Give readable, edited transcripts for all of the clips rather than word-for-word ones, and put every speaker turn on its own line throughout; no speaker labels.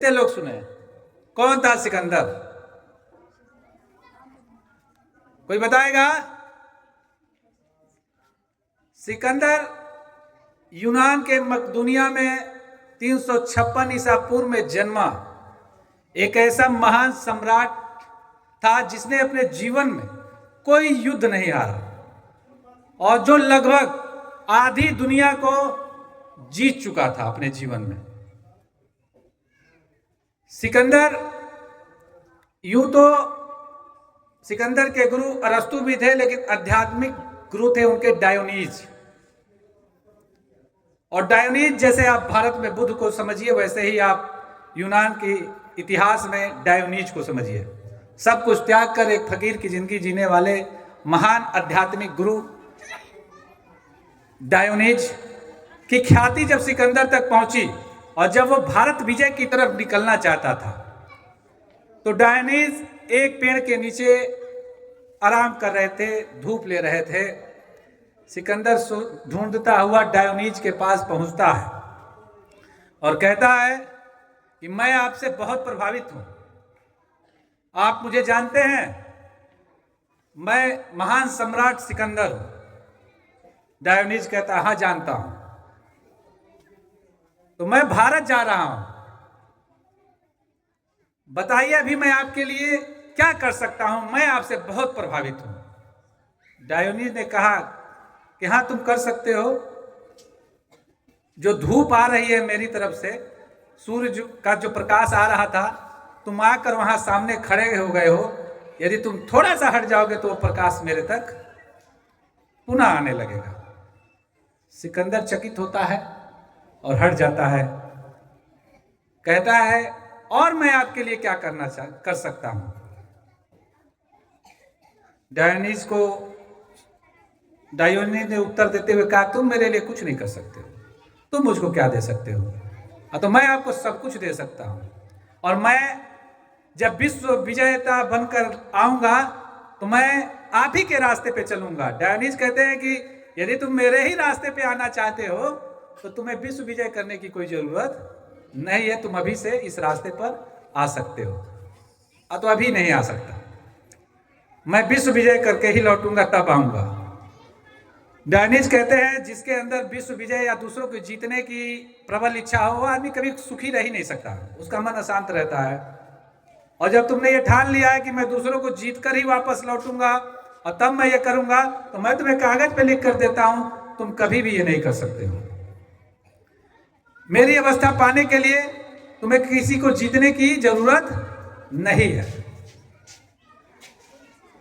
कितने लोग सुने? कौन था सिकंदर? कोई बताएगा? सिकंदर यूनान के मकदूनिया में 356 ईसा पूर्व में जन्मा एक ऐसा महान सम्राट था जिसने अपने जीवन में कोई युद्ध नहीं हारा और जो लगभग आधी दुनिया को जीत चुका था अपने जीवन में। सिकंदर यूं तो सिकंदर के गुरु अरस्तु भी थे, लेकिन आध्यात्मिक गुरु थे उनके डायोनीज। और डायोनीज जैसे आप भारत में बुद्ध को समझिए, वैसे ही आप यूनान के इतिहास में डायोनीज को समझिए। सब कुछ त्याग कर एक फकीर की जिंदगी जीने वाले महान आध्यात्मिक गुरु डायोनीज की ख्याति जब सिकंदर तक पहुंची और जब वो भारत विजय की तरफ निकलना चाहता था तो डायोनीज एक पेड़ के नीचे आराम कर रहे थे, धूप ले रहे थे। सिकंदर ढूंढता हुआ डायोनीज के पास पहुंचता है और कहता है कि मैं आपसे बहुत प्रभावित हूं, आप मुझे जानते हैं, मैं महान सम्राट सिकंदर हूं। डायोनीज कहता है हाँ जानता हूं, तो मैं भारत जा रहा हूं, बताइए अभी मैं आपके लिए क्या कर सकता हूं, मैं आपसे बहुत प्रभावित हूं। डायोनीज ने कहा कि हाँ तुम कर सकते हो, जो धूप आ रही है मेरी तरफ से, सूर्य का जो प्रकाश आ रहा था, तुम आकर वहां सामने खड़े हो गए हो, यदि तुम थोड़ा सा हट जाओगे तो वो प्रकाश मेरे तक पुनः आने लगेगा। सिकंदर चकित होता है और हट जाता है, कहता है और मैं आपके लिए क्या कर सकता हूं। डायोनीज ने उत्तर देते हुए कहा तुम मेरे लिए कुछ नहीं कर सकते हो, तुम मुझको क्या दे सकते हो? तो मैं आपको सब कुछ दे सकता हूं, और मैं जब विश्व विजेता बनकर आऊंगा तो मैं आप ही के रास्ते पे चलूंगा। डायोनीज कहते हैं कि यदि तुम मेरे ही रास्ते पे आना चाहते हो तो तुम्हें विश्व विजय करने की कोई जरूरत नहीं है, तुम अभी से इस रास्ते पर आ सकते हो। तो अभी नहीं आ सकता, मैं विश्व विजय करके ही लौटूंगा तब आऊंगा। डायोनीज कहते हैं जिसके अंदर विश्व विजय या दूसरों को जीतने की प्रबल इच्छा हो, वो आदमी कभी सुखी रह ही नहीं सकता, उसका मन अशांत रहता है। और जब तुमने ये ठान लिया है कि मैं दूसरों को जीत कर ही वापस लौटूंगा और तब मैं ये करूंगा, तो मैं तुम्हें कागज पे लिख कर देता हूं, तुम कभी भी ये नहीं कर सकते हो। मेरी अवस्था पाने के लिए तुम्हें किसी को जीतने की जरूरत नहीं है।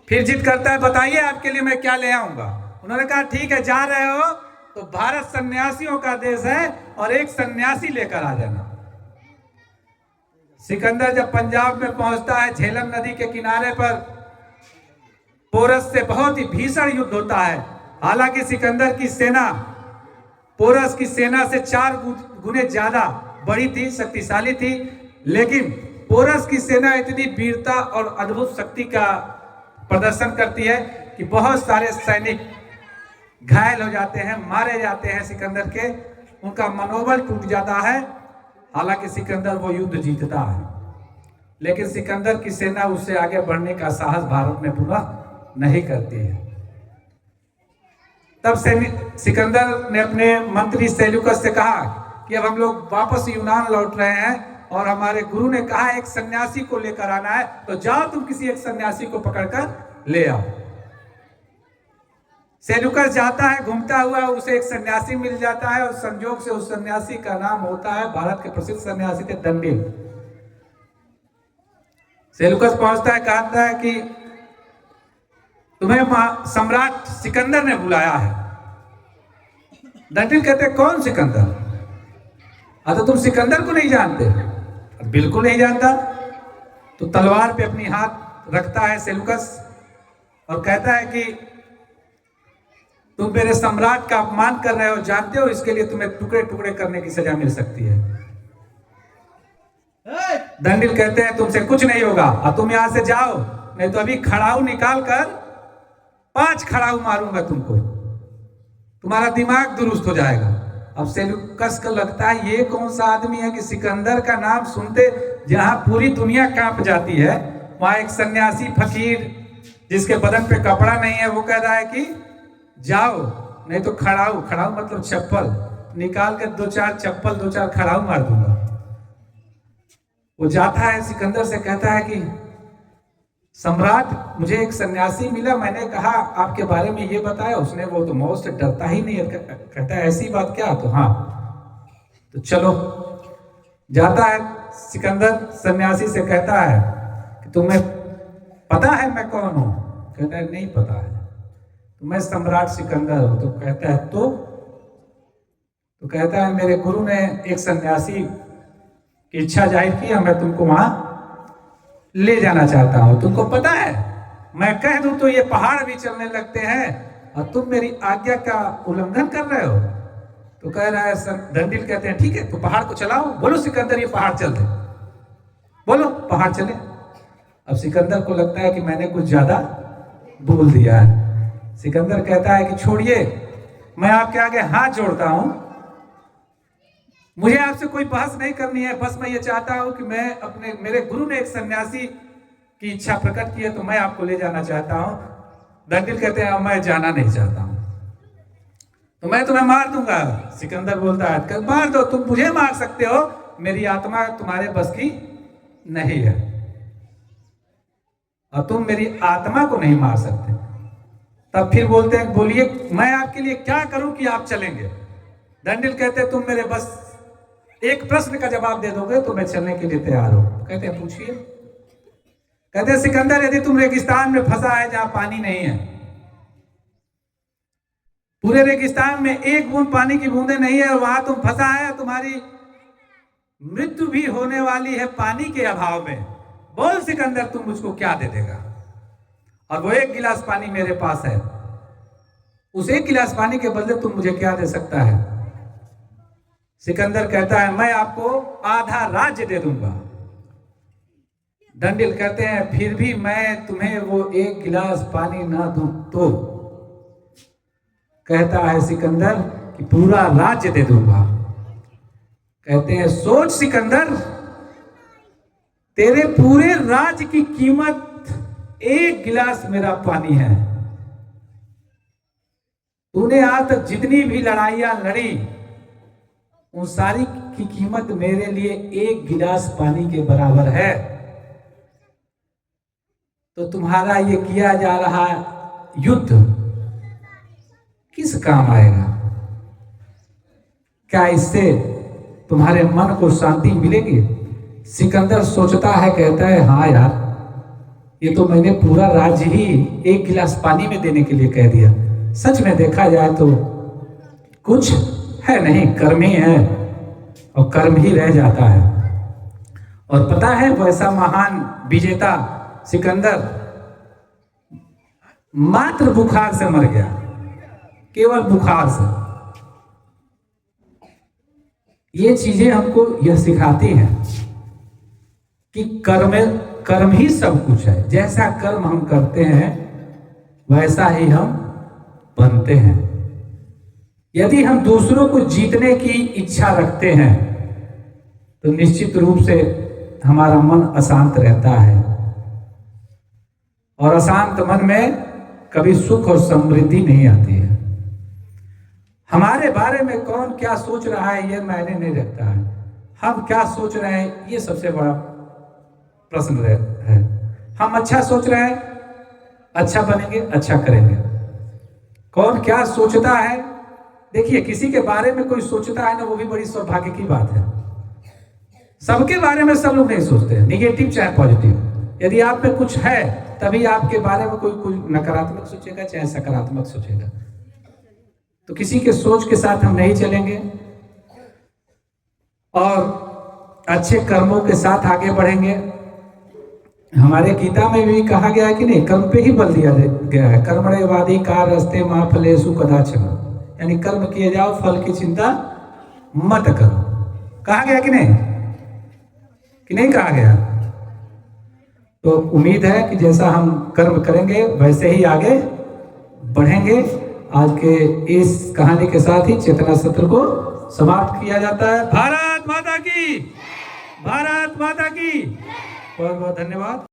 फिर जिद करता है बताइए आपके लिए मैं क्या ले आऊंगा। उन्होंने कहा ठीक है, जा रहे हो तो भारत सन्यासियों का देश है और एक सन्यासी लेकर आ जाना। सिकंदर जब पंजाब में पहुंचता है, झेलम नदी के किनारे पर पोरस से बहुत ही भीषण युद्ध होता है। हालांकि सिकंदर की सेना पोरस की सेना से 4 गुने ज्यादा बड़ी थी, शक्तिशाली थी, लेकिन पोरस की सेना इतनी वीरता और अद्भुत शक्ति का प्रदर्शन करती है कि बहुत सारे सैनिक घायल हो जाते हैं, मारे जाते हैं सिकंदर के, उनका मनोबल टूट जाता है। हालांकि सिकंदर वो युद्ध जीतता है, लेकिन सिकंदर की सेना उससे आगे बढ़ने का साहस भारत में पूरा नहीं करती है। तब से सिकंदर ने अपने मंत्री सेल्यूकस से कहा कि अब हम लोग वापस यूनान लौट रहे हैं और हमारे गुरु ने कहा एक सन्यासी को लेकर आना है, तो जाओ तुम किसी एक सन्यासी को पकड़कर ले आओ। सेल्यूकस जाता है, घूमता हुआ उसे एक सन्यासी मिल जाता है और संयोग से उस सन्यासी का नाम होता है, भारत के प्रसिद्ध सन्यासी थे दंडिल। सेल्यूकस पहुंचता है, कहता है कि तुम्हें सम्राट सिकंदर ने बुलाया है। दंडिल कहते कौन सिकंदर? तो तुम सिकंदर को नहीं जानते? बिल्कुल नहीं जानता। तो तलवार पे अपनी हाथ रखता है सेल्यूकस और कहता है कि तुम मेरे सम्राट का अपमान कर रहे हो, जानते हो इसके लिए तुम्हें टुकड़े टुकड़े करने की सजा मिल सकती है। दंडिल कहते हैं तुमसे कुछ नहीं होगा और तुम यहां से जाओ, नहीं तो अभी खड़ाऊ निकाल कर 5 खड़ाऊ मारूंगा तुमको, तुम्हारा दिमाग दुरुस्त हो जाएगा अब सेल्यूकस को लगता है ये कौन सा आदमी है कि सिकंदर का नाम सुनते जहां पूरी दुनिया कांप जाती है, वहां एक सन्यासी फकीर जिसके बदन पे कपड़ा नहीं है वो कह रहा है कि जाओ, नहीं तो खड़ाऊ, खड़ाऊ मतलब चप्पल निकाल के 2-4 चप्पल 2-4 खड़ाऊ मार दूंगा। वो जाता है सिकंदर से कहता है कि सम्राट, मुझे एक सन्यासी मिला, मैंने कहा आपके बारे में ये बताया, उसने, वो तो मौत से डरता ही नहीं है, कहता है ऐसी बात क्या? तो हाँ, तो चलो। जाता है सिकंदर, सन्यासी से कहता है कि तुम्हें पता है मैं कौन हूं? कहता है नहीं पता है। तो मैं सम्राट सिकंदर हूं। तो कहता है तो कहता है मेरे गुरु ने एक सन्यासी की इच्छा जाहिर की, मैं तुमको वहां ले जाना चाहता हूं। तुमको पता है मैं कह दूं तो ये पहाड़ भी चलने लगते हैं और तुम मेरी आज्ञा का उल्लंघन कर रहे हो। तो कह रहा है सर, दंडिल कहते हैं ठीक है तो पहाड़ को चलाओ, बोलो सिकंदर ये पहाड़ चल दे, बोलो पहाड़ चले। अब सिकंदर को लगता है कि मैंने कुछ ज्यादा बोल दिया है। सिकंदर कहता है कि छोड़िए, मैं आपके आगे हाथ जोड़ता हूं, मुझे आपसे कोई बहस नहीं करनी है, बस मैं ये चाहता हूं कि मैं मेरे गुरु ने एक सन्यासी की इच्छा प्रकट की है तो मैं आपको ले जाना चाहता हूं। दंडिल कहते हैं मैं जाना नहीं चाहता हूं, तो मैं तुम्हें मार दूंगा। सिकंदर बोलता है मार दो, तुम मुझे मार सकते हो, मेरी आत्मा तुम्हारे बस की नहीं है और तुम मेरी आत्मा को नहीं मार सकते। तब फिर बोलते हैं बोलिए मैं आपके लिए क्या करूं कि आप चलेंगे? दंडिल कहते हैं तुम मेरे बस एक प्रश्न का जवाब दे दोगे तो मैं चलने के लिए तैयार हूं। कहते हैं पूछिए। कहते हैं सिकंदर, यदि तुम रेगिस्तान में फंसा है जहां पानी नहीं है, पूरे रेगिस्तान में एक बूंद पानी की बूंदे नहीं है और वहां तुम फंसा है, तुम्हारी मृत्यु भी होने वाली है पानी के अभाव में, बोल सिकंदर तुम मुझको क्या दे देगा? और वो एक गिलास पानी मेरे पास है, उस एक गिलास पानी के बदले तुम मुझे क्या दे सकता है? सिकंदर कहता है मैं आपको आधा राज्य दे दूंगा। दंडिल कहते हैं फिर भी मैं तुम्हें वो एक गिलास पानी ना दूं तो? कहता है सिकंदर कि पूरा राज्य दे दूंगा। कहते हैं सोच सिकंदर, तेरे पूरे राज्य की कीमत एक गिलास मेरा पानी है। तूने आज तक जितनी भी लड़ाइयां लड़ी उन सारी की कीमत मेरे लिए एक गिलास पानी के बराबर है। तो तुम्हारा ये किया जा रहा युद्ध किस काम आएगा? क्या इससे तुम्हारे मन को शांति मिलेगी? सिकंदर सोचता है, कहता है हाँ यार, ये तो मैंने पूरा राज्य ही एक गिलास पानी में देने के लिए कह दिया। सच में देखा जाए तो कुछ है नहीं, कर्म ही है और कर्म ही रह जाता है। और पता है वैसा महान विजेता सिकंदर मात्र बुखार से मर गया, केवल बुखार से। ये चीजें हमको यह सिखाती हैं कि कर्म ही सब कुछ है। जैसा कर्म हम करते हैं वैसा ही हम बनते हैं। यदि हम दूसरों को जीतने की इच्छा रखते हैं तो निश्चित रूप से हमारा मन अशांत रहता है और अशांत मन में कभी सुख और समृद्धि नहीं आती है। हमारे बारे में कौन क्या सोच रहा है ये मायने नहीं रखता है, हम क्या सोच रहे हैं ये सबसे बड़ा प्रश्न है। हम अच्छा सोच रहे हैं, अच्छा बनेंगे, अच्छा करेंगे। कौन क्या सोचता है, देखिए किसी के बारे में कोई सोचता है ना, वो भी बड़ी सौभाग्य की बात है। सबके बारे में सब लोग नहीं सोचते हैं, निगेटिव चाहे पॉजिटिव। यदि आप में कुछ है तभी आपके बारे में कोई नकारात्मक सोचेगा चाहे सकारात्मक सोचेगा। तो किसी के सोच के साथ हम नहीं चलेंगे और अच्छे कर्मों के साथ आगे बढ़ेंगे। हमारे गीता में भी कहा गया है कि नहीं, कर्म पे ही बल दिया गया है। कर्मण्येवादी कारस्ते मा फलेषु कदाचन, यानी कर्म किए जाओ, फल की चिंता मत करो। कहा गया कि नहीं कहा गया? तो उम्मीद है कि जैसा हम कर्म करेंगे वैसे ही आगे बढ़ेंगे। आज के इस कहानी के साथ ही चेतना सत्र को समाप्त किया जाता है। भारत माता की, भारत माता की। बहुत बहुत धन्यवाद।